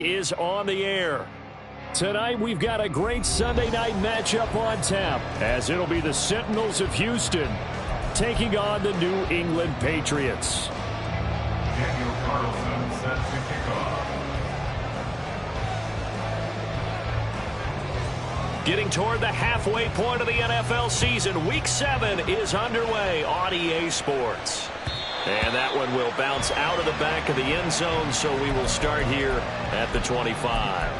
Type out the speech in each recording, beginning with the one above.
Is on the air. Tonight we've got a great Sunday night matchup on tap, as it'll be the Sentinels of Houston taking on the New England Patriots. Daniel Carlson set to kick off. Getting toward the halfway point of the NFL season, Week 7 is underway on EA Sports. And that one will bounce out of the back of the end zone, so we will start here at the 25.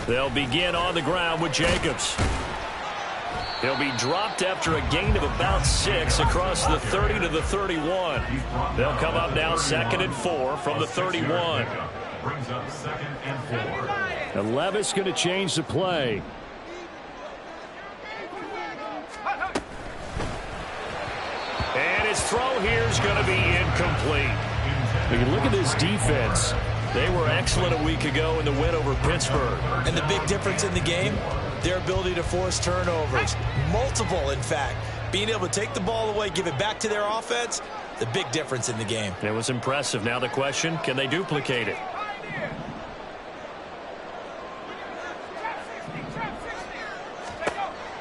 They'll begin on the ground with Jacobs. He'll be dropped after a gain of about 6 across the 30 to the 31. They'll come up now 2nd and 4 from the 31. Brings up 2nd and 4. And Levis going to change the play. And his throw here is going to be incomplete. You can look at this defense. They were excellent a week ago in the win over Pittsburgh. And the big difference in the game, their ability to force turnovers. Multiple, in fact. Being able to take the ball away, give it back to their offense, the big difference in the game. It was impressive. Now the question, can they duplicate it?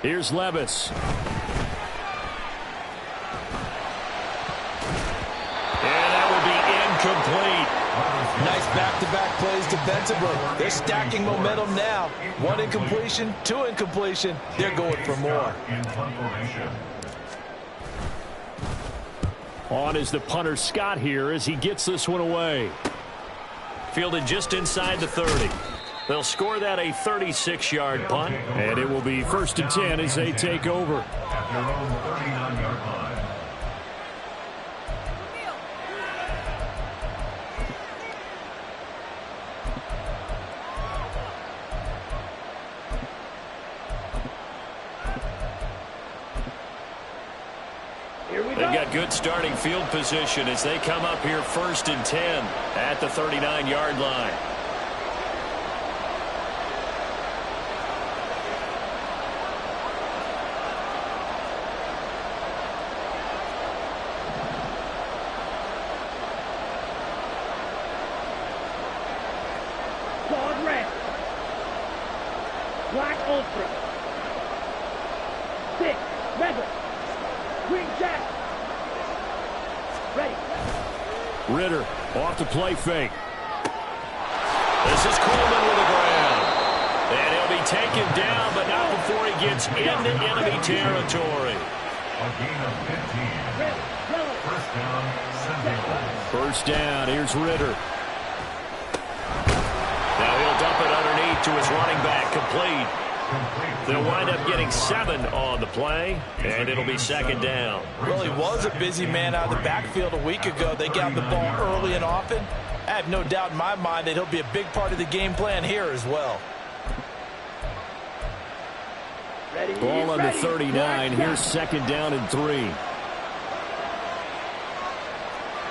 Here's Levis. And that will be incomplete. Nice back-to-back plays defensively. They're stacking momentum now. 1 incompletion, 2 incompletion. They're going for more. On is the punter Scott here as he gets this one away. Fielded just inside the 30. They'll score that a 36-yard punt. And it will be 1st and 10 as they take over. At their own 39-yard line. They've got good starting field position as they come up here 1st and 10 at the 39-yard line. Claude Red. Black Ultra. 6. Rebel. Green Jack. Ready. Ritter off the play fake. This is Coleman with the ground. And he'll be taken down, but not before he gets into enemy territory. A gain of 15. First down, Sentinels. First down, here's Ritter. Now he'll dump it underneath to his running back, complete. They'll wind up getting 7 on the play, and it'll be 2nd down. Well, he was a busy man out of the backfield a week ago. They got the ball early and often. I have no doubt in my mind that he'll be a big part of the game plan here as well. Ball on the 39. Here's 2nd down and 3.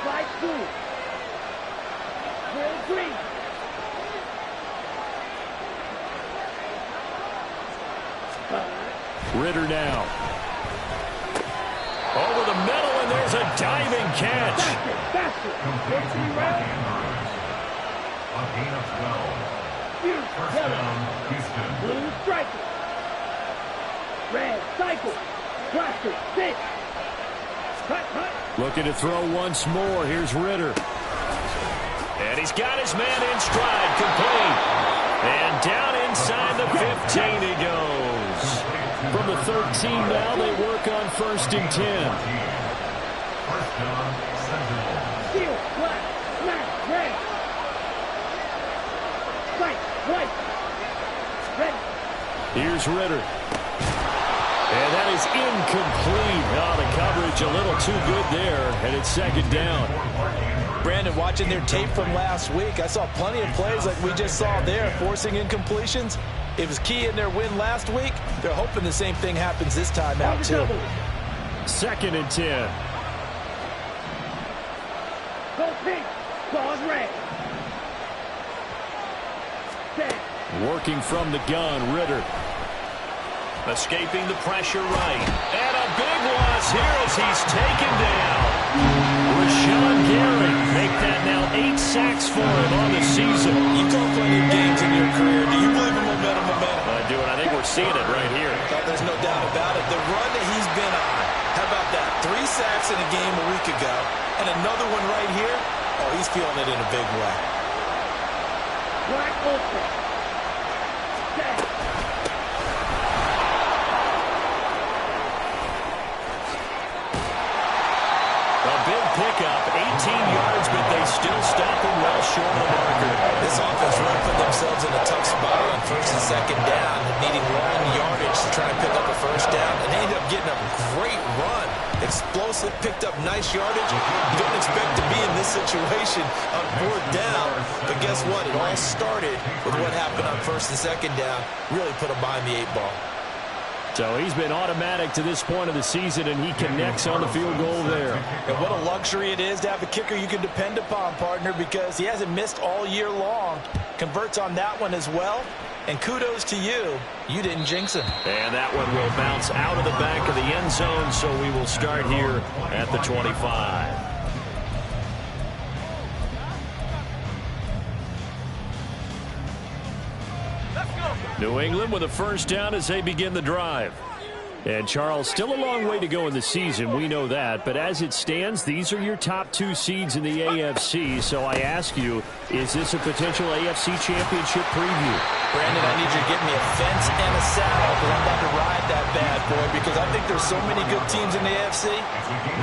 Slide 2. Will Green. Ritter now. Over the middle, and there's a diving catch. Faster. A gain of 12. First down, Houston. Blue striker. Red cycle. Cluster 6. Cut. Looking to throw once more. Here's Ritter. And he's got his man in stride, complete. And down inside the 15 he goes. From the 13 now, they work on 1st and 10. First down, Sentinels. Steel, black, smash, red. Sight, white. Ready. Here's Ritter. And that is incomplete. Oh, the coverage a little too good there, and it's 2nd down. Brandon, watching their tape from last week, I saw plenty of plays like we just saw there, forcing incompletions. It was key in their win last week. They're hoping the same thing happens this time out, too. 2nd and 10. Go pink. Ball's red. Set. Working from the gun, Ritter. Escaping the pressure right. And a big loss here as he's taken down. Rashawn Gary make that now 8 sacks for him on the season. You've done plenty of games in your career. Do you believe in momentum? I do, and I think we're seeing it right here. There's no doubt about it. The run that he's been on. How about that? 3 sacks in a game a week ago. And another one right here. Oh, he's feeling it in a big way. Black open. Set. Pickup, 18 yards, but they still stop him well short of the marker. This offense really put themselves in a tough spot on 1st and 2nd down, needing long yardage to try and pick up a 1st down, and they ended up getting a great run. Explosive, picked up nice yardage. You don't expect to be in this situation on 4th down, but guess what? It all started with what happened on 1st and 2nd down. Really put them behind the 8 ball. So he's been automatic to this point of the season, and he connects on the field goal there. And what a luxury it is to have a kicker you can depend upon, partner, because he hasn't missed all year long. Converts on that one as well. And kudos to you. You didn't jinx him. And that one will bounce out of the back of the end zone, so we will start here at the 25. New England with a 1st down as they begin the drive. And Charles, still a long way to go in the season, we know that. But as it stands, these are your top 2 seeds in the AFC. So I ask you, is this a potential AFC championship preview? Brandon, I need you to get me a fence and a saddle because I'm about to ride that bad boy because I think there's so many good teams in the AFC.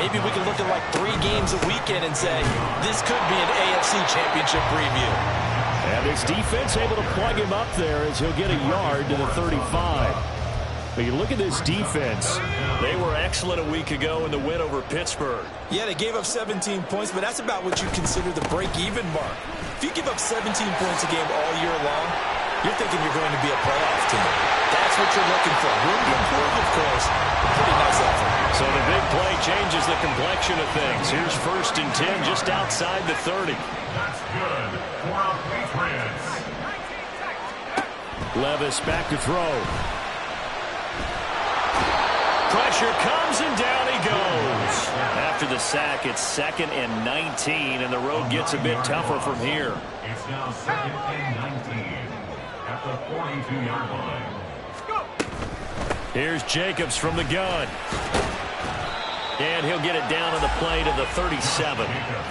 Maybe we can look at like 3 games a weekend and say, this could be an AFC championship preview. And this defense able to plug him up there as he'll get a yard to the 35. But you look at this defense. They were excellent a week ago in the win over Pittsburgh. Yeah, they gave up 17 points, but that's about what you consider the break-even mark. If you give up 17 points a game all year long, you're thinking you're going to be a playoff team. That's what you're looking for. Room to improve, of course. Pretty nice effort. So the big play changes the complexion of things. Here's 1st and 10 just outside the 30. That's good for our Patriots. Levis back to throw. Pressure comes and down he goes. After the sack, it's 2nd and 19, and the road gets a bit tougher from here. It's now 2nd and 19 at the 42-yard line. Here's Jacobs from the gun. And he'll get it down on the play to the 37.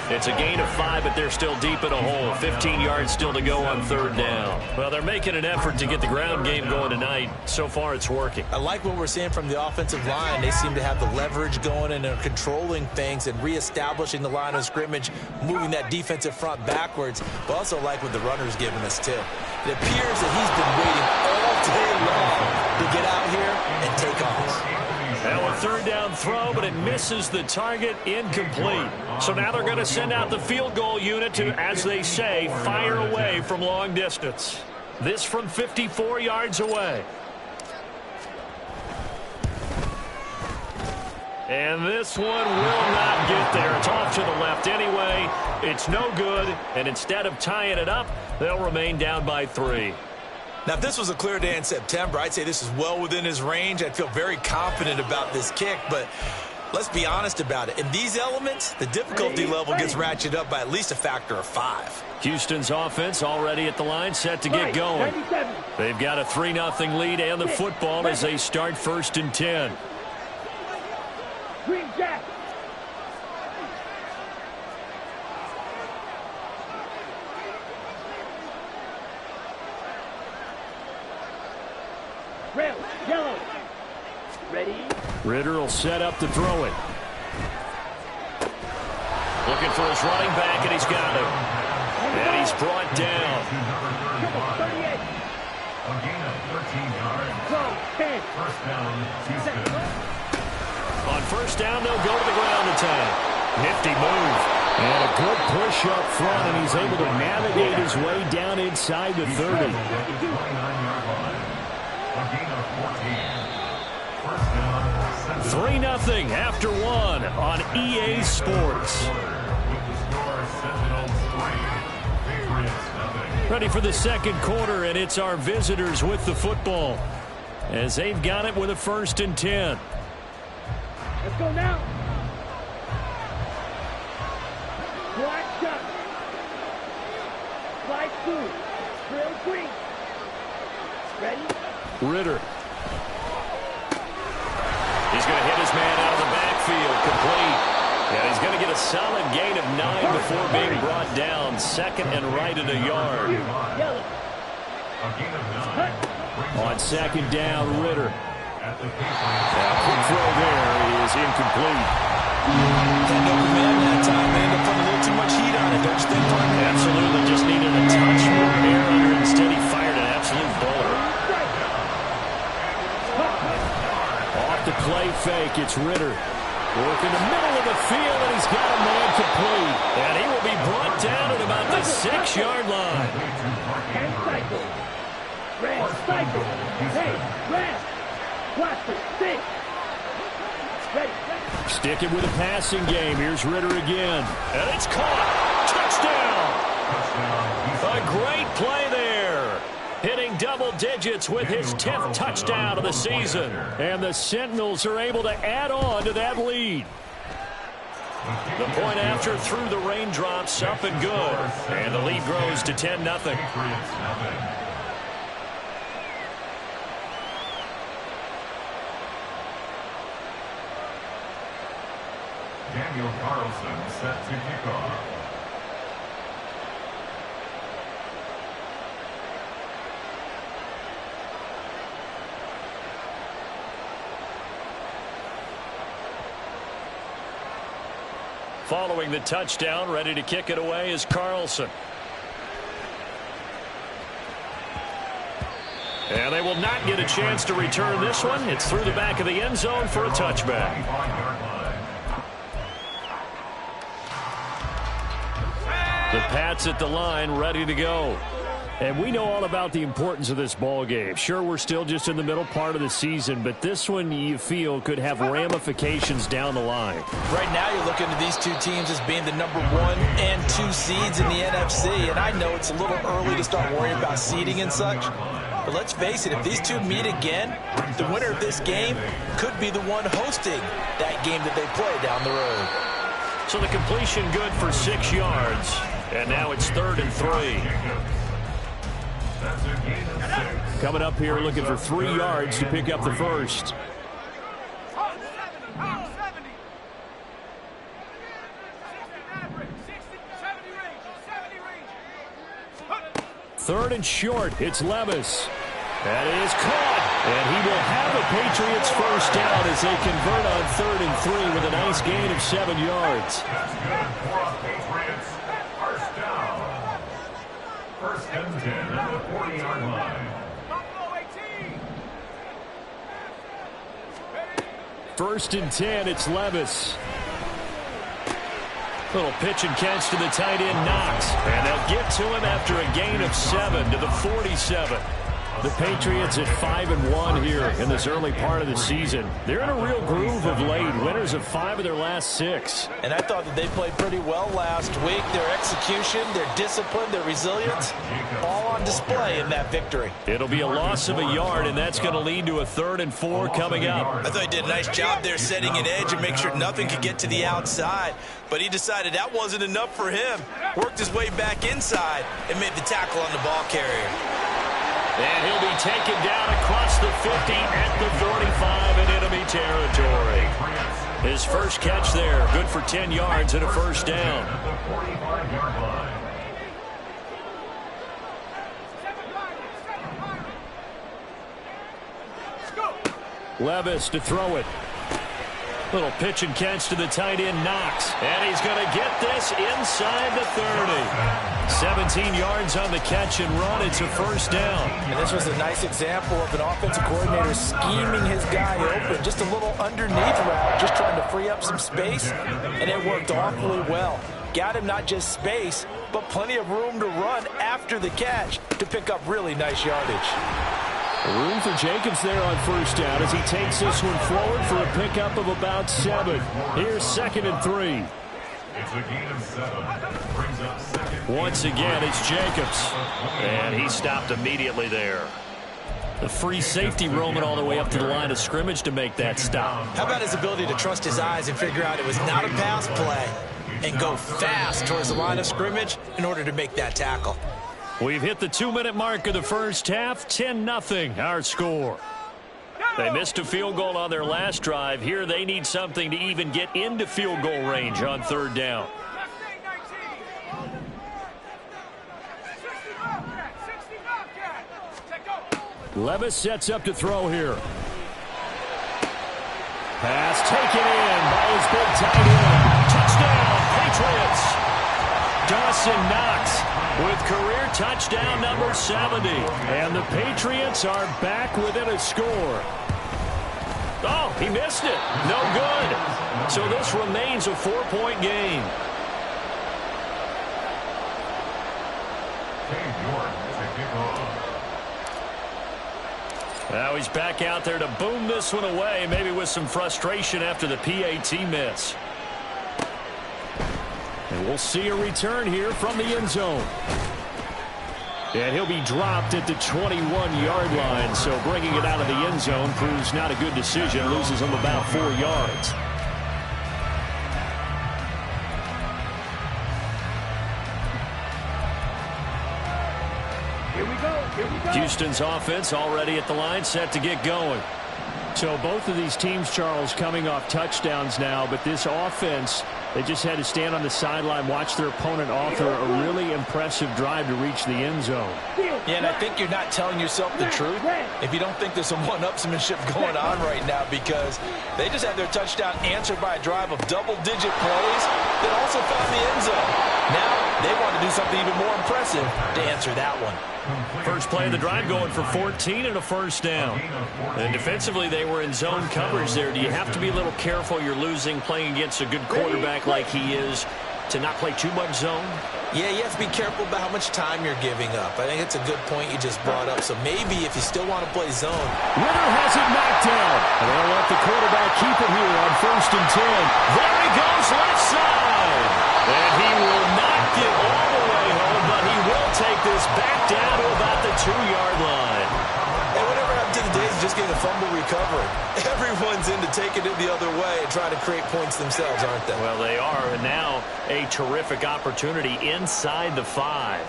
It's a gain of 5, but they're still deep in a hole. 15 yards still to go on 3rd down. Well, they're making an effort to get the ground game going tonight. So far, it's working. I like what we're seeing from the offensive line. They seem to have the leverage going and are controlling things and reestablishing the line of scrimmage, moving that defensive front backwards, but also like what the runner's giving us, too. It appears that he's been waiting all day long to get out here and take off. Now a 3rd down throw, but it misses the target, incomplete. So now they're going to send out the field goal unit to, as they say, fire away from long distance. This from 54 yards away. And this one will not get there. It's off to the left anyway. It's no good, and instead of tying it up, they'll remain down by 3. Now, if this was a clear day in September, I'd say this is well within his range. I'd feel very confident about this kick, but let's be honest about it. In these elements, the difficulty level gets ratcheted up by at least a factor of 5. Houston's offense already at the line, set to get going. They've got a 3-0 lead and the football as they start 1st and 10. Green Jack. Red, yellow. Ready? Ritter will set up to throw it. Looking for his running back, and he's got him. And he's brought down. 38. A gain of 13 yards. Go, 10. 1st down, Houston. On 1st down, they'll go to the ground attack. Nifty move. And a good push up front, and he's able to navigate his way down inside the 30. 3-0 after one on EA Sports. Ready for the second quarter, and it's our visitors with the football as they've got it with a 1st and 10. Let's go now. Black shot. Slide 2. Drill 3. Ready? Ritter. He's going to hit his man out of the backfield, complete. And he's going to get a solid gain of 9 before being brought down. 2nd and right at a yard. Yellow. On 2nd down, Ritter. Quick throw there is incomplete. Had no command that time. They ended up putting a little too much heat on it, don't you think, partner? Absolutely, just needed a touch more air under it. Instead, he fired an absolute bullet. Off the play fake, it's Ritter. Working the middle of the field, and he's got a man complete. And he will be brought down at about the 6-yard line. And cycle. Red, cycle. Hey, red. Watch it. 6. Ready. Sticking with a passing game. Here's Ritter again. And it's caught. Touchdown. A great play there. Hitting double digits with his 10th touchdown of the season. And the Sentinels are able to add on to that lead. The point after through the raindrops, up and good. And the lead grows to 10-0. Daniel Carlson set to kick off. Following the touchdown, ready to kick it away is Carlson. And they will not get a chance to return this one. It's through the back of the end zone for a touchback. The Pats at the line, ready to go. And we know all about the importance of this ball game. Sure, we're still just in the middle part of the season, but this one you feel could have ramifications down the line. Right now you're looking at these two teams as being the number 1 and 2 seeds in the NFC, and I know it's a little early to start worrying about seeding and such, but let's face it, if these two meet again, the winner of this game could be the one hosting that game that they play down the road. So the completion good for 6 yards, and now it's 3rd and 3. Coming up here looking for 3 yards to pick up the first. Third and short, it's Levis. That is caught, and he will have the Patriots first down as they convert on 3rd and 3 with a nice gain of 7 yards. That's good for Patriots. First down. 1st and 10 at the 40-yard line. 1st and 10, it's Levis. Little pitch and catch to the tight end, Knox. And they'll get to him after a gain of 7 to the 47. The Patriots at 5-1 here in this early part of the season. They're in a real groove of late. Winners of 5 of their last 6. And I thought that they played pretty well last week. Their execution, their discipline, their resilience, all on display in that victory. It'll be a loss of a yard, and that's going to lead to a 3rd and 4 coming up. I thought he did a nice job there setting an edge and make sure nothing could get to the outside. But he decided that wasn't enough for him. Worked his way back inside and made the tackle on the ball carrier. And he'll be taken down across the 50 at the 45 in enemy territory. His first catch there, good for 10 yards and a first down. Levis to throw it. Little pitch and catch to the tight end, Knox. And he's going to get this inside the 30. 17 yards on the catch and run. It's a first down. And this was a nice example of an offensive coordinator scheming his guy open. Just a little underneath route, just trying to free up some space, and it worked awfully well. got him not just space, but plenty of room to run after the catch to pick up really nice yardage. Room for Jacobs there on first down as he takes this one forward for a pickup of about 7. Here's 2nd and 3. It's a gain of 7. Brings up 2nd. Once again, it's Jacobs. And he stopped immediately there. The free safety roaming all the way up to the line of scrimmage to make that stop. How about his ability to trust his eyes and figure out it was not a pass play and go fast towards the line of scrimmage in order to make that tackle? We've hit the 2-minute mark of the first half. 10-0 our score. They missed a field goal on their last drive. Here they need something to even get into field goal range on 3rd down. Levis sets up to throw here. Pass taken in by his big tight end. Touchdown, Patriots. Dawson Knox with career touchdown number 70. And the Patriots are back within a score. Oh, he missed it. No good. So this remains a 4-point game. Now he's back out there to boom this one away, maybe with some frustration after the PAT miss. And we'll see a return here from the end zone. And he'll be dropped at the 21-yard line, so bringing it out of the end zone proves not a good decision. Loses him about 4 yards. Here we go. Houston's offense already at the line, set to get going. So both of these teams, Charles, coming off touchdowns now, but this offense, they just had to stand on the sideline, watch their opponent author a really impressive drive to reach the end zone. Yeah, and I think you're not telling yourself the truth if you don't think there's some one-upsmanship going on right now, because they just had their touchdown answered by a drive of double-digit plays that also found the end zone. Now they want to do something even more impressive to answer that one. First play of the drive going for 14 and a first down. And defensively, they were in zone coverage there. Do you have to be a little careful? You're losing playing against a good quarterback like he is to not play too much zone? Yeah, you have to be careful about how much time you're giving up. I think it's a good point you just brought up. So maybe if you still want to play zone. Ritter has it knocked down. And they'll let the quarterback keep it here on 1st and 10. There he goes, left side. And he will not get all the way home, but he will take this back down to about the 2-yard line. And whatever happened to the days of just getting a fumble recovery? Everyone's into taking it the other way and trying to create points themselves, aren't they? Well, they are, and now a terrific opportunity inside the 5.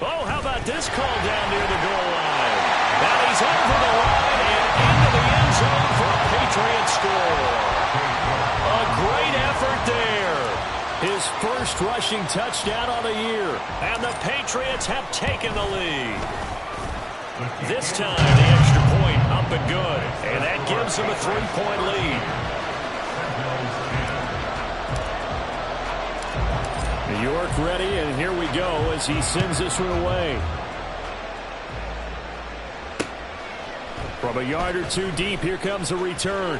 Oh, how about this call down near the goal line? Now he's over the line and into the end zone for a Patriot score. A great effort there. His first rushing touchdown on the year, and the Patriots have taken the lead. This time, the extra point up and good, and that gives them a 3-point lead. New York ready, and here we go as he sends this one away. From a yard or two deep, here comes a return.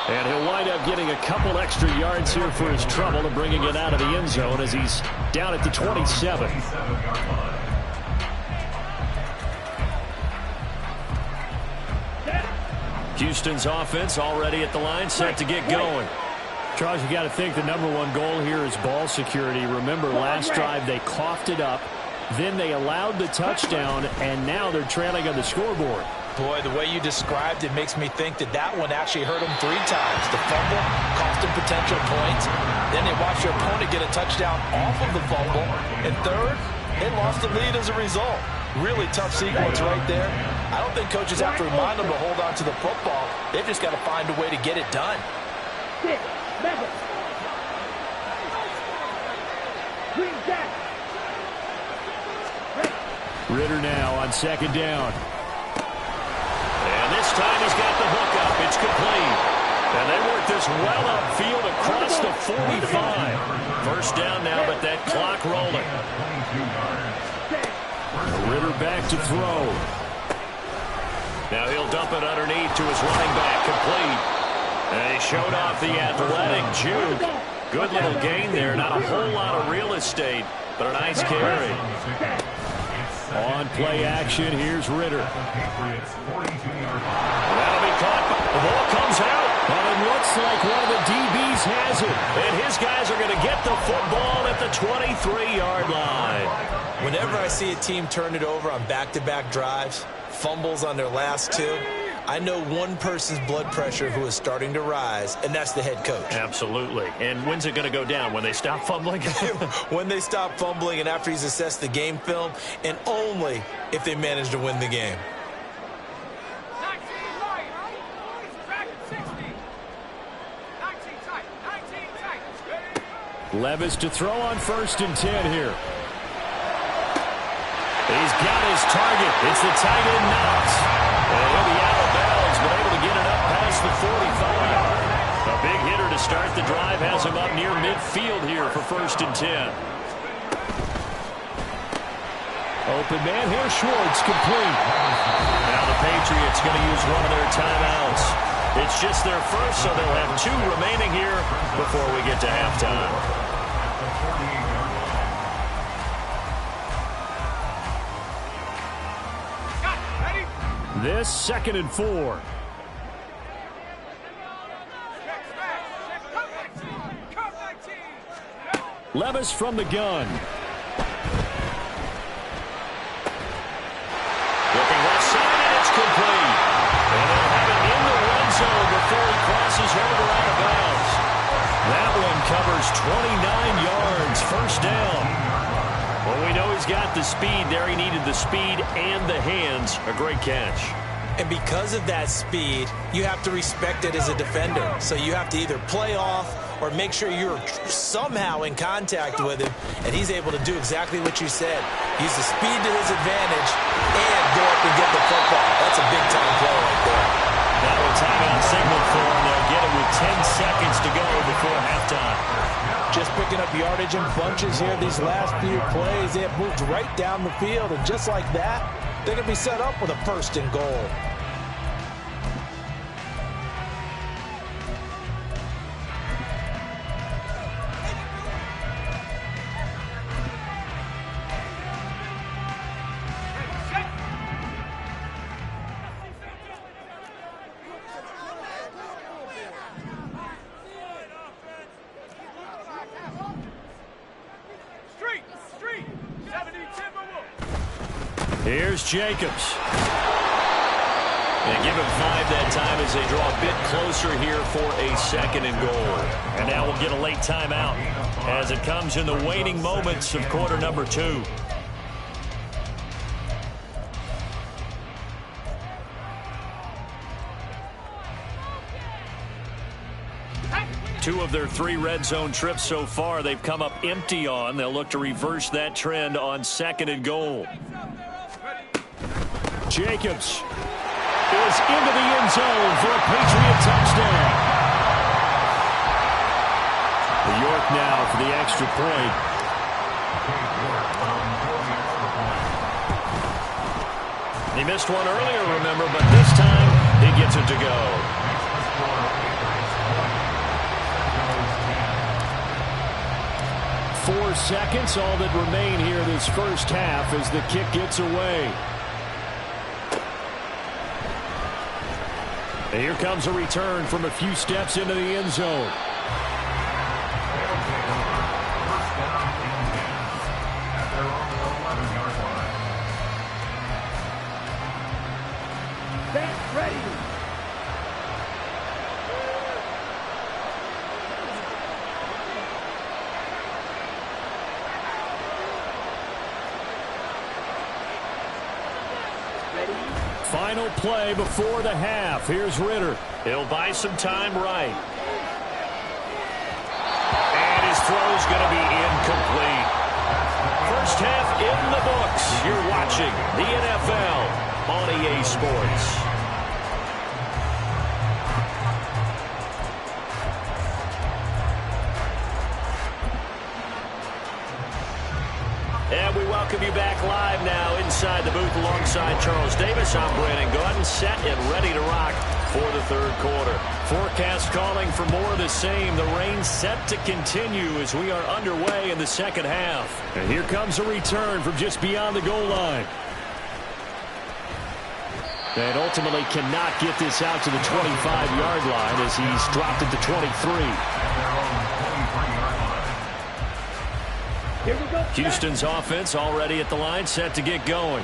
And he'll wind up getting a couple extra yards here for his trouble and bringing it out of the end zone as he's down at the 27. Houston's offense already at the line, set to get going. Charles, you got to think the #1 goal here is ball security. Remember, last drive they coughed it up, then they allowed the touchdown, and now they're trailing on the scoreboard. Boy, the way you described it makes me think that that one actually hurt them 3 times. The fumble cost them potential points. Then they watched their opponent get a touchdown off of the fumble. And third, they lost the lead as a result. Really tough sequence right there. I don't think coaches have to remind them to hold on to the football. They've just got to find a way to get it done. Ritter now on 2nd down. And this time he's got the hook up. It's complete. And they work this well upfield across the 45. First down now, but that clock rolling. Ritter back to throw. Now he'll dump it underneath to his running back, complete. They showed off the athletic juke. Good little gain there. Not a whole lot of real estate, but a nice carry. On play action, here's Ritter. That'll be caught. The ball comes out. And it looks like one of the DBs has it. And his guys are going to get the football at the 23-yard line. Whenever I see a team turn it over on back-to-back drives, fumbles on their last two, I know one person's blood pressure who is starting to rise, and that's the head coach. Absolutely. And when's it going to go down? When they stop fumbling? When they stop fumbling and after he's assessed the game film, and only if they manage to win the game. Levis to throw on 1st and 10 here. He's got his target. It's the tight end Knox. And he'll be out of bounds, but able to get it up past the 45. A big hitter to start the drive has him up near midfield here for 1st and 10. Open man here, Schwartz, complete. Now the Patriots going to use one of their timeouts. It's just their first, so they'll have 2 remaining here before we get to halftime. This 2nd and 4. Levis from the gun. Looking left side, and it's complete. And they'll have it in the red zone before he crosses over out of bounds. That one covers 29 yards, 1st down. Well, we know he's got the speed there. He needed the speed and the hands. A great catch. And because of that speed, you have to respect it as a defender. So you have to either play off or make sure you're somehow in contact with him, and he's able to do exactly what you said. Use the speed to his advantage and go up and get the football. That's a big-time play right there. Now a timeout signal for him. They'll get it with 10 seconds to go before halftime. Just picking up yardage in bunches here these last few plays. They have moved right down the field, and just like that, they're going to be set up with a 1st and goal. Here's Jacobs. And give him 5 that time as they draw a bit closer here for a 2nd and goal. And now we'll get a late timeout as it comes in the waning moments of quarter number 2. Two of their 3 red zone trips so far they've come up empty on. They'll look to reverse that trend on 2nd and goal. Jacobs is into the end zone for a Patriot touchdown. York now for the extra point. He missed one earlier, remember, but this time he gets it to go. 4 seconds, all that remain here this first half as the kick gets away. And here comes a return from a few steps into the end zone. Back ready. Final play before the half. Here's Ritter. He'll buy some time right. And his throw's going to be incomplete. First half in the books. You're watching the NFL on EA Sports. And we welcome you back live now inside the booth alongside Charles Davis. I'm Brandon Gaudin, set and ready to rock for the third quarter. Forecast calling for more of the same. The rain set to continue as we are underway in the second half. And here comes a return from just beyond the goal line. And ultimately cannot get this out to the 25-yard line as he's dropped it to 23. Here we go. Houston's offense already at the line, set to get going.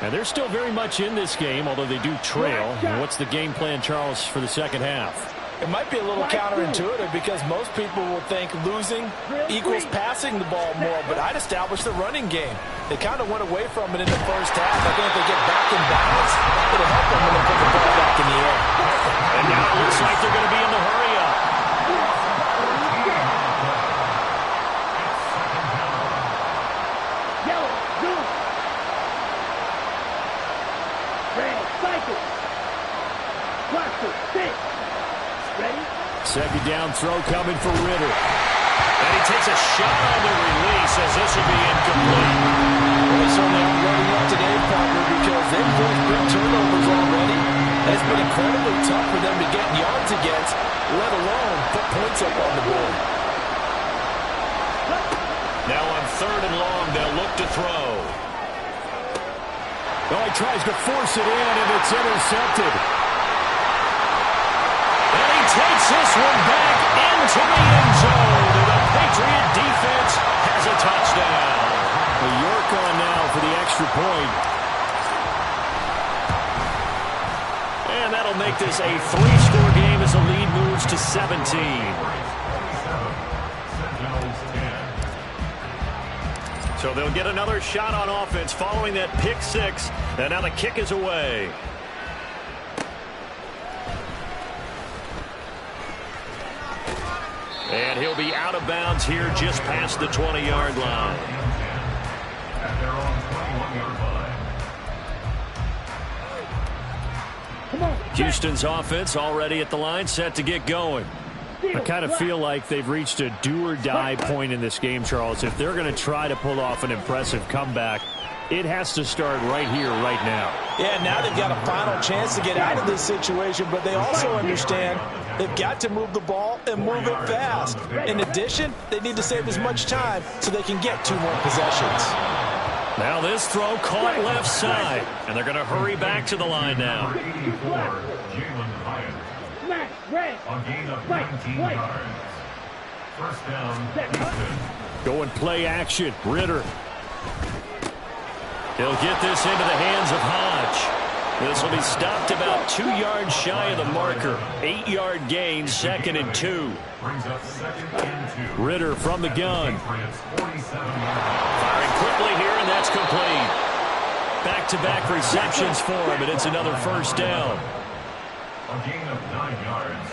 And they're still very much in this game, although they do trail. And what's the game plan, Charles, for the second half? It might be a little counterintuitive because most people will think losing equals passing the ball more, but I'd establish the running game. They kind of went away from it in the first half. I think if they get back in balance, it'll help them when they put the ball back in the air. And now it looks like they're going to be in the hurry-up. Yellow, blue. Red, cycle. Cluster, six. Ready? Second down throw coming for Ritter. And he takes a shot on the release as this will be incomplete. Well, they certainly aren't running up today, partner, because they've forced big turnovers already. And it's been incredibly tough for them to get yards against, let alone put points up on the board. Now on third and long, they'll look to throw. Oh, he tries to force it in, and it's intercepted. And he takes this one back into the end zone. And the Patriot defense has a touchdown. York on now for the extra point. And that'll make this a 3-score game as the lead moves to 17. So they'll get another shot on offense following that pick six. And now the kick is away. And he'll be out of bounds here just past the 20-yard line. At their own 21-yard line. Come on. Houston's offense already at the line, set to get going. I kind of feel like they've reached a do-or-die point in this game, Charles. If they're going to try to pull off an impressive comeback, it has to start right here, right now. Yeah, now they've got a final chance to get out of this situation, but they also understand they've got to move the ball and move it fast. In addition, they need to save as much time so they can get 2 more possessions. Now this throw caught left side, and they're going to hurry back to the line now. 84, Jalen Hyatt. Smash, red. A gain of 19 yards. First down, Houston. Going play action, Ritter. He'll get this into the hands of Hodge. This will be stopped about 2 yards shy of the marker. 8-yard gain, 2nd and 2. Brings up 2nd and 2. Ritter from the gun. Patriots 47-yard. Firing quickly here, and that's complete. Back-to-back receptions for him, and it's another first down. A gain of 9 yards.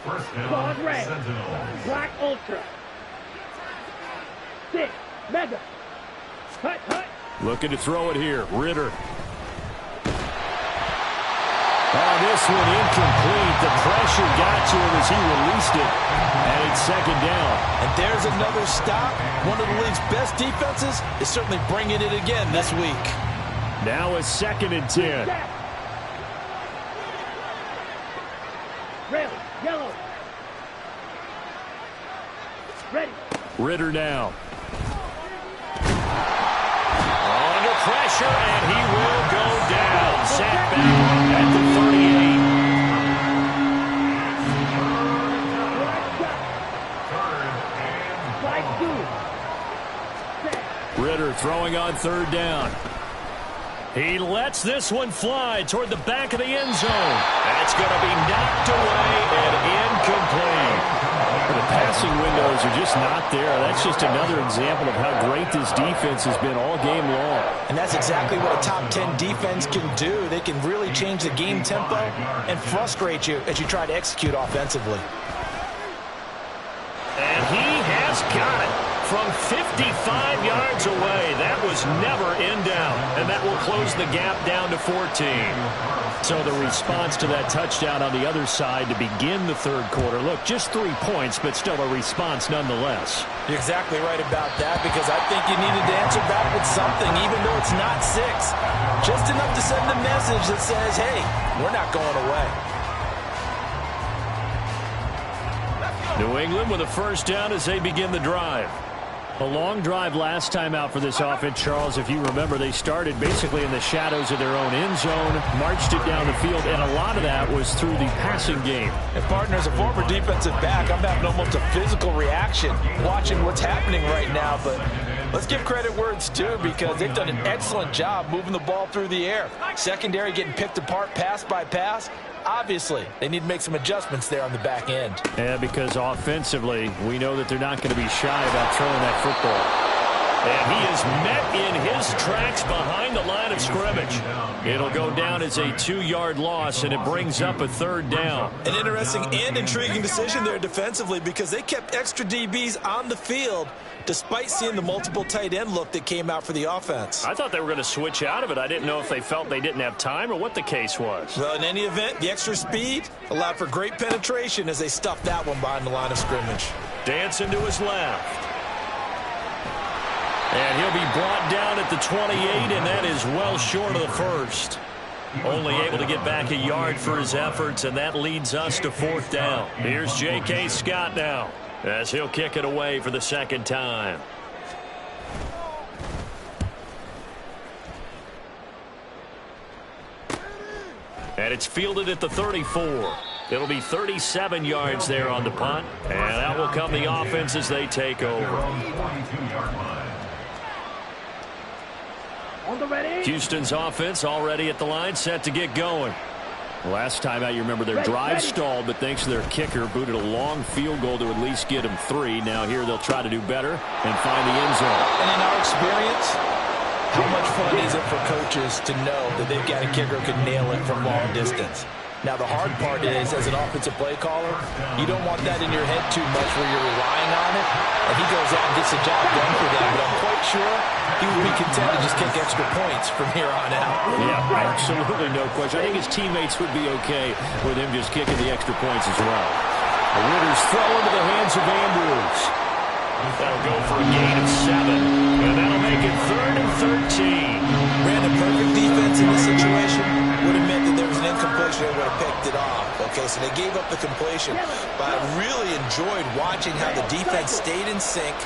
First down, Ball red. Sentinels. Black Ultra. 6. Mega. Hut, hut. Looking to throw it here, Ritter. Oh, this one incomplete. The pressure got to him as he released it, and it's 2nd down. And there's another stop. One of the league's best defenses is certainly bringing it again this week. Now a 2nd and 10. Red, yellow. Ready. Ritter now. Under pressure, and he will go down. Sacked back at the 38. Ritter throwing on 3rd down. He lets this one fly toward the back of the end zone. And it's going to be knocked away and incomplete. The passing windows are just not there. That's just another example of how great this defense has been all game long. And that's exactly what a top 10 defense can do. They can really change the game tempo and frustrate you as you try to execute offensively. And he has got it from 55 yards away. That was never in doubt. And that will close the gap down to 14. So the response to that touchdown on the other side to begin the third quarter. Look, just 3 points, but still a response nonetheless. You're exactly right about that, because I think you needed to answer back with something, even though it's not 6. Just enough to send a message that says, hey, we're not going away. New England with a first down as they begin the drive. A long drive last time out for this offense, Charles. If you remember, they started basically in the shadows of their own end zone, marched it down the field, and a lot of that was through the passing game. And, partner, as a former defensive back, I'm having almost a physical reaction watching what's happening right now. But let's give credit where it's due, because they've done an excellent job moving the ball through the air. Secondary getting picked apart pass by pass. Obviously, they need to make some adjustments there on the back end. Yeah, because offensively, we know that they're not going to be shy about throwing that football. And he is met in his tracks behind the line of scrimmage. It'll go down as a 2-yard loss, and it brings up a third down. An interesting and intriguing decision there defensively, because they kept extra DBs on the field despite seeing the multiple tight end look that came out for the offense. I thought they were going to switch out of it. I didn't know if they felt they didn't have time or what the case was. Well, in any event, the extra speed allowed for great penetration as they stuffed that one behind the line of scrimmage. Dancing to his left. And he'll be brought down at the 28, and that is well short of the first. Only able to get back a yard for his efforts, and that leads us to fourth down. Here's J.K. Scott now, as he'll kick it away for the second time. And it's fielded at the 34. It'll be 37 yards there on the punt, and out will come the offense as they take over. Houston's offense already at the line, set to get going. Last time out, you remember their drive stalled, but thanks to their kicker, booted a long field goal to at least get them 3. Now here they'll try to do better and find the end zone. And in our experience, how much fun is it for coaches to know that they've got a kicker who can nail it from long distance? Now, the hard part is, as an offensive play caller, you don't want that in your head too much where you're relying on it, and he goes out and gets the job done for them. But I'm quite sure he would be content to just kick extra points from here on out. Yeah, absolutely no question. I think his teammates would be okay with him just kicking the extra points as well. The Ritter's throw into the hands of Andrews. That'll go for a gain of 7, and that'll make it 3rd and 13. Ran a perfect defense in this situation. Would have meant that there was an incompletion. They would have picked it off. Okay, so they gave up the completion. But I really enjoyed watching how the defense stayed in sync,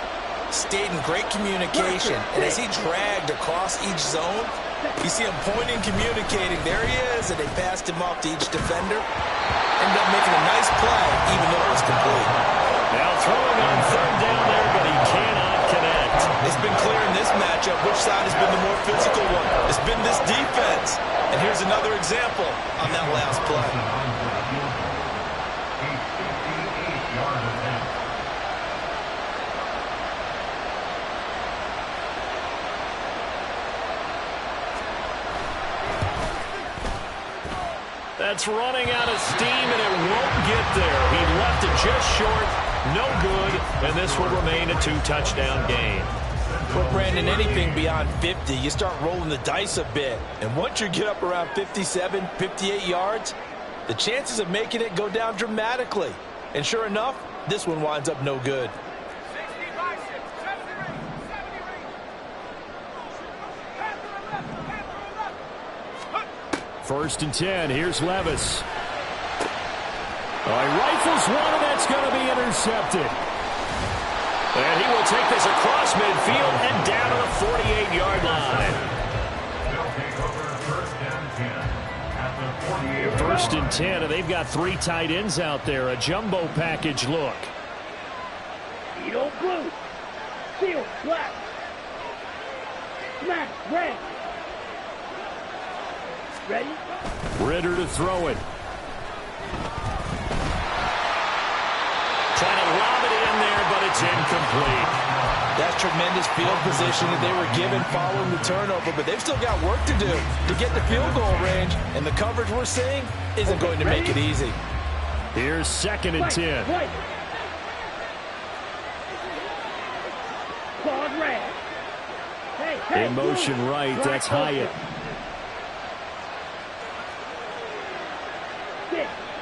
stayed in great communication. And as he dragged across each zone, you see him pointing, communicating. There he is, and they passed him off to each defender. Ended up making a nice play, even though it was complete. Now throwing on 3rd down there, but he cannot connect. It's been clear in this matchup which side has been the more physical one. It's been this defense. And here's another example on that last play. That's running out of steam, and it won't get there. He left it just short. No good, and this will remain a 2-touchdown game. Well, Brandon, anything beyond 50, you start rolling the dice a bit. And once you get up around 57, 58 yards, the chances of making it go down dramatically. And sure enough, this one winds up no good. First and 10. Here's Levis. He rifles one, and that's going to be intercepted. And he will take this across midfield and down to the 48-yard line. First and 10, and they've got 3 tight ends out there. A jumbo package look. Edo blue. Field black. Smash red. Ready? Ritter to throw it. Trying to lob it in there, but it's incomplete. That's tremendous field position that they were given following the turnover, but they've still got work to do to get the field goal range, and the coverage we're seeing isn't going to make it easy. Here's 2nd and 10. Claude red. Hey, In motion right, that's Hyatt.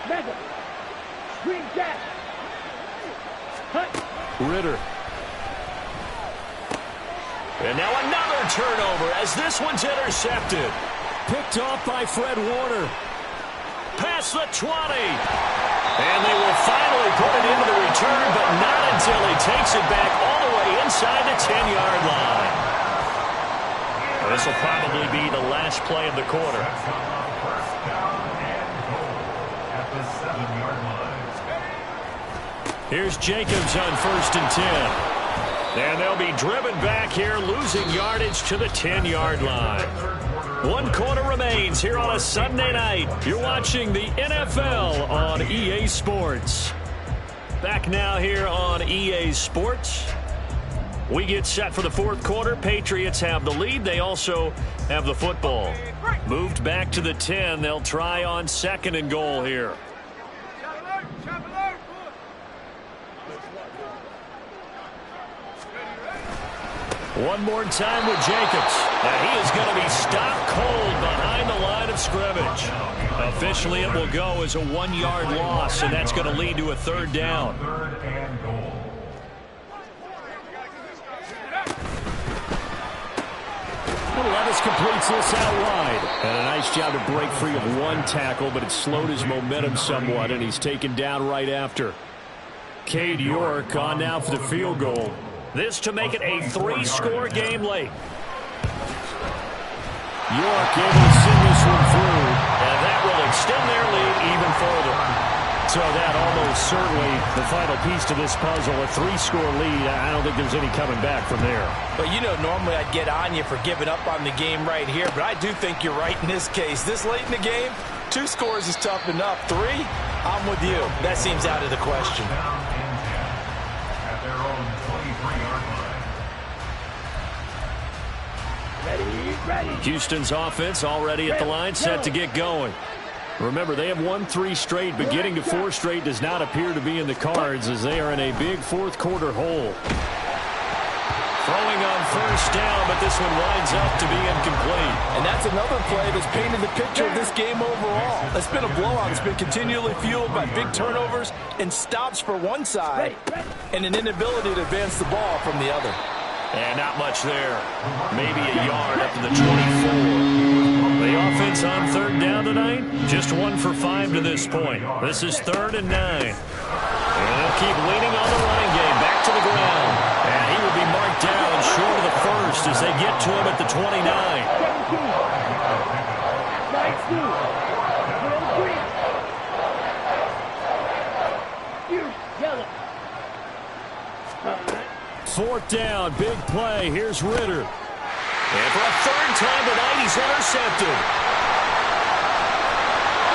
Mega. Green jack. Ritter. And now another turnover as this one's intercepted. Picked off by Fred Warner. Past the 20. And they will finally put it into the return, but not until he takes it back all the way inside the 10-yard line. This will probably be the last play of the quarter. First down and goal at the 7-yard line. Here's Jacobs on 1st and 10. And they'll be driven back here, losing yardage to the 10-yard line. 1 quarter remains here on a Sunday night. You're watching the NFL on EA Sports. Back now here on EA Sports. We get set for the 4th quarter. Patriots have the lead. They also have the football. Moved back to the 10. They'll try on 2nd and goal here. One more time with Jacobs. And he is going to be stopped cold behind the line of scrimmage. Officially, it will go as a 1-yard loss, and that's going to lead to a 3rd down. 3rd and goal. Levis completes this out wide. And a nice job to break free of 1 tackle, but it slowed his momentum somewhat, and he's taken down right after. Cade York on now for the field goal. This to make it a 3-score game late. York able to send this one through, and that will extend their lead even further. So that almost certainly the final piece to this puzzle, a 3-score lead. I don't think there's any coming back from there. But you know, normally I'd get on you for giving up on the game right here, but I do think you're right in this case. This late in the game, 2 scores is tough enough. 3, I'm with you. That seems out of the question. Down and 10 at their own 23-yard line. Ready. Houston's offense already at the line, set to get going. Remember, they have won 3 straight, but getting to 4 straight does not appear to be in the cards as they are in a big 4th quarter hole. Throwing on 1st down, but this one winds up to be incomplete. And that's another play that's painted the picture of this game overall. It's been a blowout. It's been continually fueled by big turnovers and stops for one side and an inability to advance the ball from the other. And not much there. Maybe a yard up to the 24. The offense on 3rd down tonight, just 1 for 5 to this point. This is 3rd and 9. And they'll keep leaning on the running game. Back to the ground. And he will be marked down short of the 1st as they get to him at the 29. 4th down, big play. Here's Ritter. And for a 3rd time tonight, he's intercepted.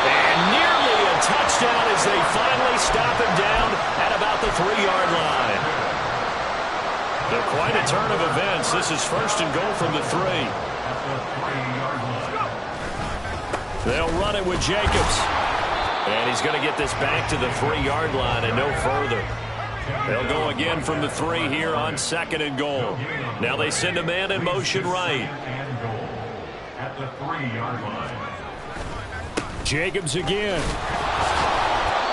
And nearly a touchdown as they finally stop him down at about the 3-yard line. Quite a turn of events. This is 1st and goal from the 3. They'll run it with Jacobs. And he's going to get this back to the 3-yard line and no further. They'll go again from the 3 here on 2nd and goal. Now they send a man in motion right. At the 3-yard line. Jacobs again.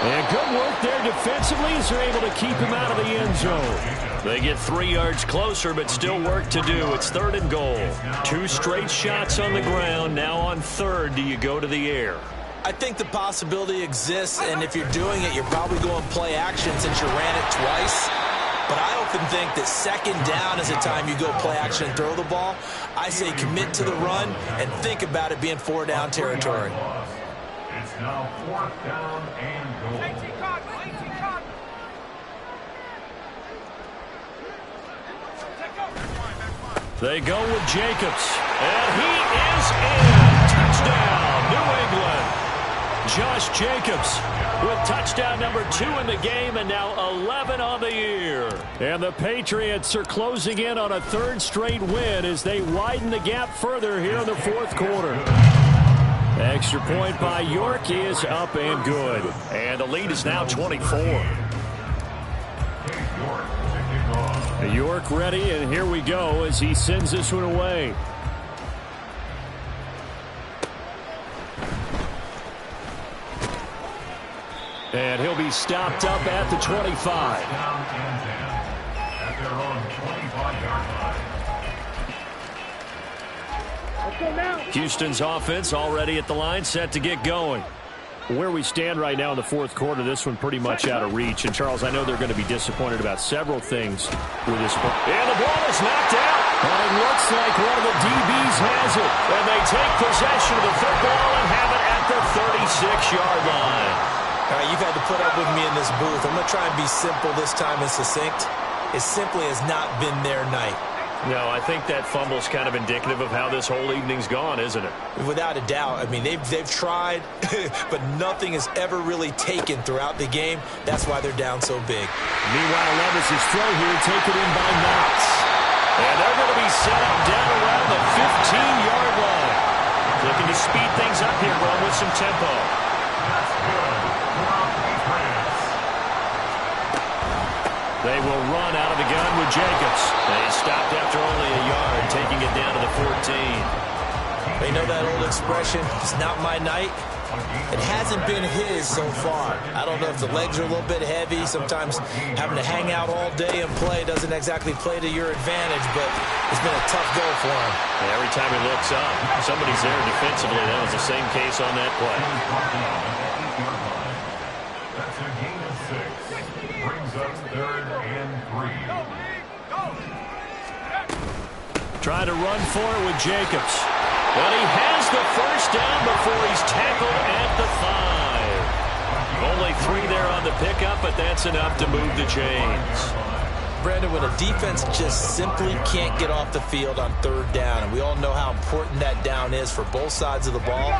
And good work there defensively as they're able to keep him out of the end zone. They get 3 yards closer, but still work to do. It's 3rd and goal. 2 straight shots on the ground. Now on 3rd, do you go to the air? I think the possibility exists, and if you're doing it, you're probably going play action since you ran it twice. But I often think that 2nd down is the time you go play action and throw the ball. I say commit to the run and think about it being 4-down territory. It's now 4th down and goal. They go with Jacobs. And he is in. Touchdown, New England. Josh Jacobs with touchdown number 2 in the game and now 11 on the year. And the Patriots are closing in on a 3rd straight win as they widen the gap further here in the 4th quarter. Extra point by York is up and good. And the lead is now 24. York ready, and here we go as he sends this one away. And he'll be stopped up at the 25. Down and 10 at their own 25-yard line. Houston's offense already at the line, set to get going. Where we stand right now in the fourth quarter, this one pretty much out of reach. And, Charles, I know they're going to be disappointed about several things with this one. And the ball is knocked out. And it looks like one of the DBs has it. And they take possession of the football and have it at the 36-yard line. All right, you've had to put up with me in this booth. I'm going to try and be simple this time and succinct. It simply has not been their night. No, I think that fumble's kind of indicative of how this whole evening's gone, isn't it? Without a doubt. I mean, they've tried, but nothing has ever really taken throughout the game. That's why they're down so big. Meanwhile, Levis' throw here taken in by Knox. And they're going to be set up down around the 15-yard line. Looking to speed things up here, run with some tempo. That's good. They will run out of the gun with Jacobs. They stopped after only a yard, taking it down to the 14. They know that old expression, it's not my night. It hasn't been his so far. I don't know if the legs are a little bit heavy. Sometimes having to hang out all day and play doesn't exactly play to your advantage, but it's been a tough go for him. And every time he looks up, somebody's there defensively. That was the same case on that play. That's a gain of 6. Brings up 3rd and 3. Trying to run for it with Jacobs. But he has the first down before he's tackled at the 5. Only 3 there on the pickup, but that's enough to move the chains. Brandon, when a defense just simply can't get off the field on 3rd down, and we all know how important that down is for both sides of the ball,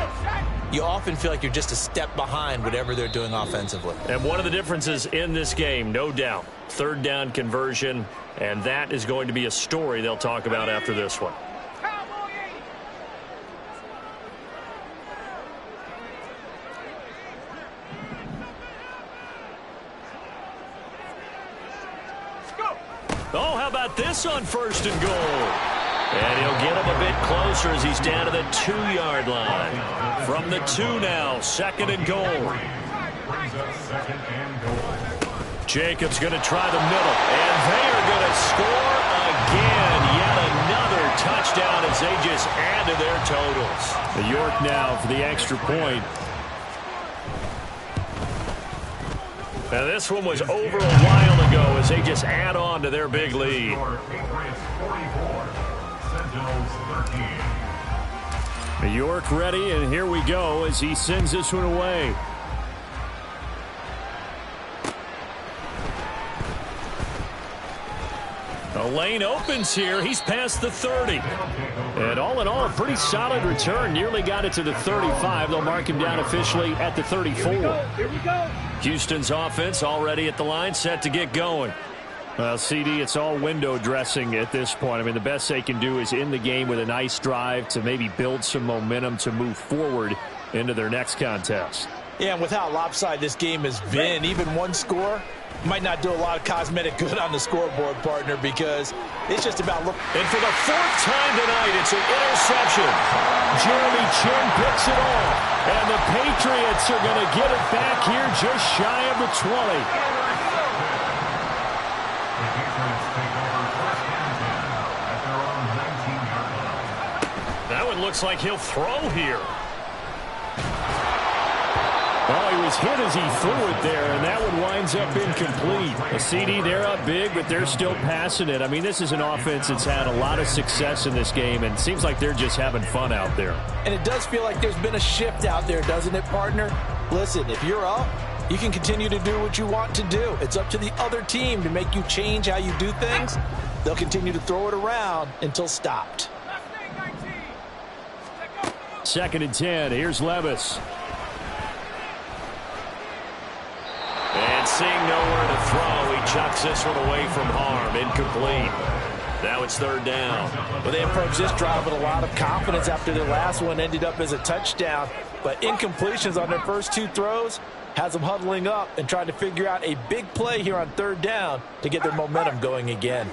you often feel like you're just a step behind whatever they're doing offensively. And one of the differences in this game, no doubt, 3rd down conversion, and that is going to be a story they'll talk about after this one. Oh, how about this on 1st and goal? And he'll get him a bit closer as he's down to the 2-yard line. From the 2 now, 2nd and goal. Brings up 2nd and goal. Jacobs going to try the middle, and they are going to score again. Yet another touchdown as they just add to their totals. The York now for the extra point. Now this one was over a while ago as they just add on to their big lead. Patriots 44, Sentinels 13. York ready, and here we go as he sends this one away. The lane opens here. He's past the 30. And all in all, a pretty solid return. Nearly got it to the 35. They'll mark him down officially at the 34. Here we go. Houston's offense already at the line, set to get going. Well, CD, it's all window dressing at this point. I mean, the best they can do is in the game with a nice drive to maybe build some momentum to move forward into their next contest. Yeah, and with how lopsided this game has been, even one score might not do a lot of cosmetic good on the scoreboard, partner, because it's just about look. And for the 4th time tonight, it's an interception. Jeremy Chin picks it off. And the Patriots are going to get it back here just shy of the 20. The Patriots take over 1st and 10 at their own 19-yard line. That one looks like he'll throw here. Oh, he was hit as he threw it there, and that one winds up incomplete. A CD, they're up big, but they're still passing it. I mean, this is an offense that's had a lot of success in this game, and it seems like they're just having fun out there. And it does feel like there's been a shift out there, doesn't it, partner? Listen, if you're up, you can continue to do what you want to do. It's up to the other team to make you change how you do things. They'll continue to throw it around until stopped. 2nd and 10. Here's Levis. And seeing nowhere to throw, he chucks this one away from harm. Incomplete. Now it's 3rd down. Well, they approached this drive with a lot of confidence after their last one ended up as a touchdown. But incompletions on their first 2 throws has them huddling up and trying to figure out a big play here on 3rd down to get their momentum going again.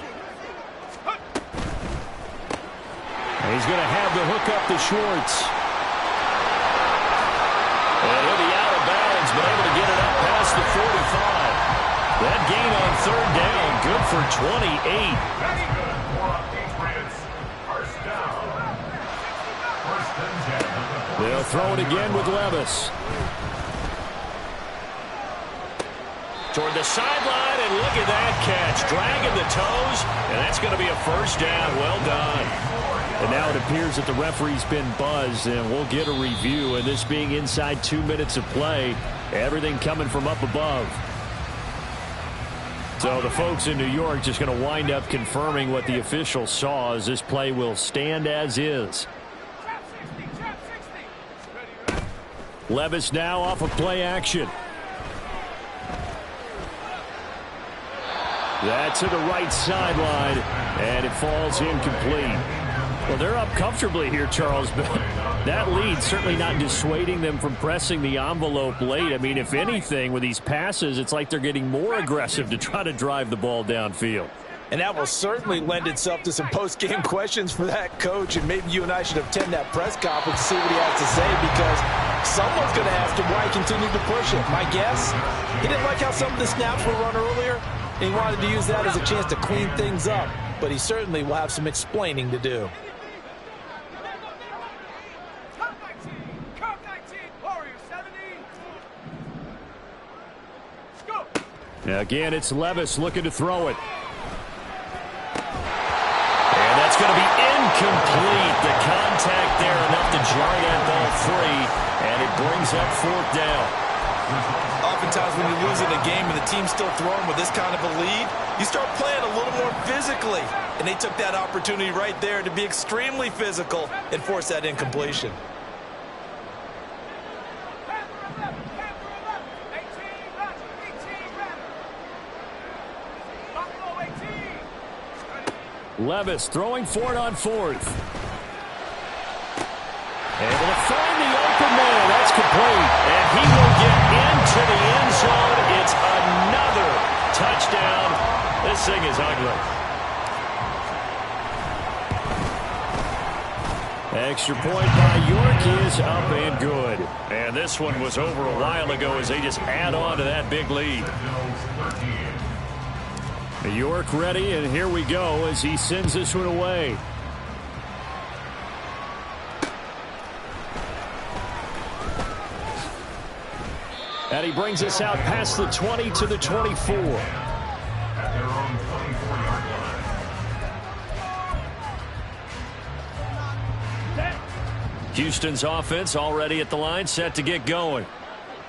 And he's going to have the hook up to Schwartz. And he'll be out of bounds, but able to get it up past the 45. That gain on 3rd down, good for 28. That's good for the Patriots. 1st down. 1st and 10 at the 40. They'll throw it again with Levis. toward the sideline, and look at that catch. Dragging the toes, and that's going to be a first down. Well done. And now it appears that the referee's been buzzed, and we'll get a review. And this being inside 2 minutes of play, everything coming from up above. So the folks in New York just going to wind up confirming what the official saw, as this play will stand as is. Levis now off of play action. That's to the right sideline, and it falls incomplete. Well, they're up comfortably here, Charles, but that lead certainly not dissuading them from pressing the envelope late. I mean, if anything, with these passes, it's like they're getting more aggressive to try to drive the ball downfield. And that will certainly lend itself to some post-game questions for that coach, and maybe you and I should attend that press conference to see what he has to say, because someone's going to ask him why he continued to push it. My guess, he didn't like how some of the snaps were run earlier, and he wanted to use that as a chance to clean things up, but he certainly will have some explaining to do. Now again, it's Levis looking to throw it. And that's going to be incomplete. The contact there enough to jar that ball free, and it brings up fourth down. Oftentimes when you lose in a game and the team's still throwing with this kind of a lead, you start playing a little more physically. And they took that opportunity right there to be extremely physical and force that incompletion. Levis throwing for it on fourth. Able to find the open man. That's complete. And he will get into the end zone. It's another touchdown. This thing is ugly. Extra point by York is up and good. And this one was over a while ago as they just add on to that big lead. York ready, and here we go as he sends this one away. And he brings us out past the 20 to the 24. At their own 24-yard line. Houston's offense already at the line, set to get going.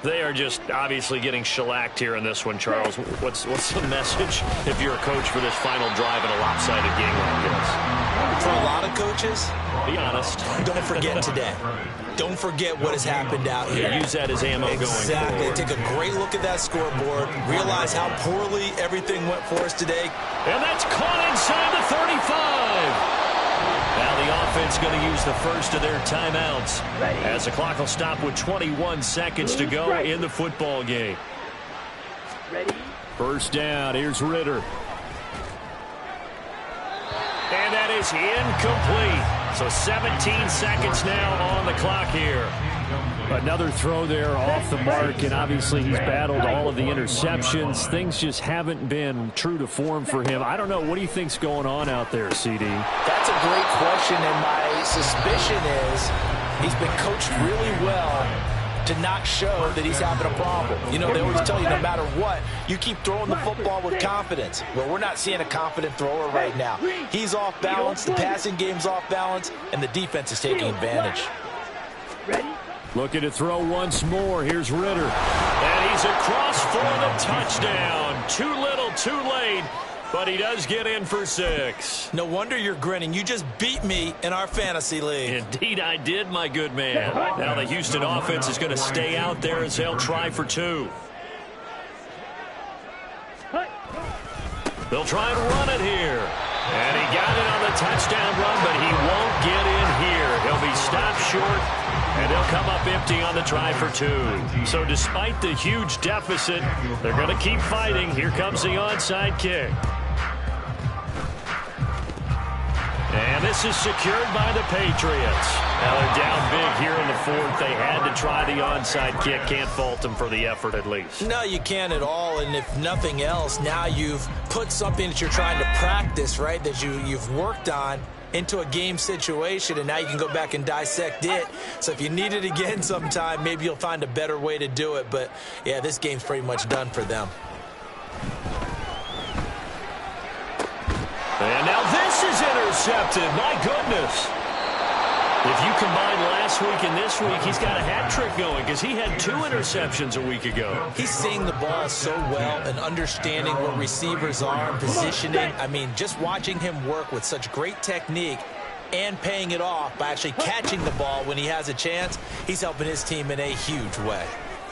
They are just obviously getting shellacked here in this one, Charles. What's the message if you're a coach for this final drive in a lopsided game like this? For a lot of coaches, be honest. don't forget today. Don't forget what has happened out here. Yeah, use that as ammo going forward. Exactly. Take a great look at that scoreboard. Realize how poorly everything went for us today. And that's caught inside the 35. Now the offense going to use the first of their timeouts as the clock will stop with 21 seconds to go in the football game. First down. Here's Ritter. And that is incomplete. So 17 seconds now on the clock here. Another throw there off the mark, and obviously he's battled all of the interceptions. Things just haven't been true to form for him. I don't know. What do you think's going on out there, CD? That's a great question, and my suspicion is he's been coached really well to not show that he's having a problem. You know, they always tell you no matter what, you keep throwing the football with confidence. Well, we're not seeing a confident thrower right now. He's off balance, the passing game's off balance, and the defense is taking advantage. Ready? Looking to throw once more. Here's Ritter. And he's across for the touchdown. Too little, too late. But he does get in for 6. No wonder you're grinning. You just beat me in our fantasy league. Indeed I did, my good man. Now the Houston offense is going to stay out there as they'll try for 2. They'll try and run it here. And he got it on the touchdown run, but he won't get in here. He'll be stopped short, and they'll come up empty on the try for 2. So despite the huge deficit, they're going to keep fighting. Here comes the onside kick. And this is secured by the Patriots. Now they're down big here in the fourth. They had to try the onside kick. Can't fault them for the effort at least. No, you can't at all. And if nothing else, now you've put something that you're trying to practice, right, that you've worked on into a game situation, and now you can go back and dissect it. So if you need it again sometime, maybe you'll find a better way to do it. But, yeah, this game's pretty much done for them. is intercepted. My goodness. If you combine last week and this week, he's got a hat trick going because he had 2 interceptions a week ago. He's seeing the ball so well and understanding where receivers are and positioning. I mean, just watching him work with such great technique and paying it off by actually catching the ball when he has a chance, he's helping his team in a huge way.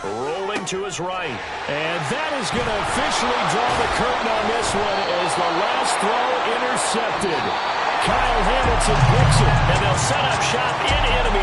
Rolling to his right. And that is going to officially draw the curtain on this one as the last throw intercepted. Kyle Hamilton picks it, and they'll set up shop in enemy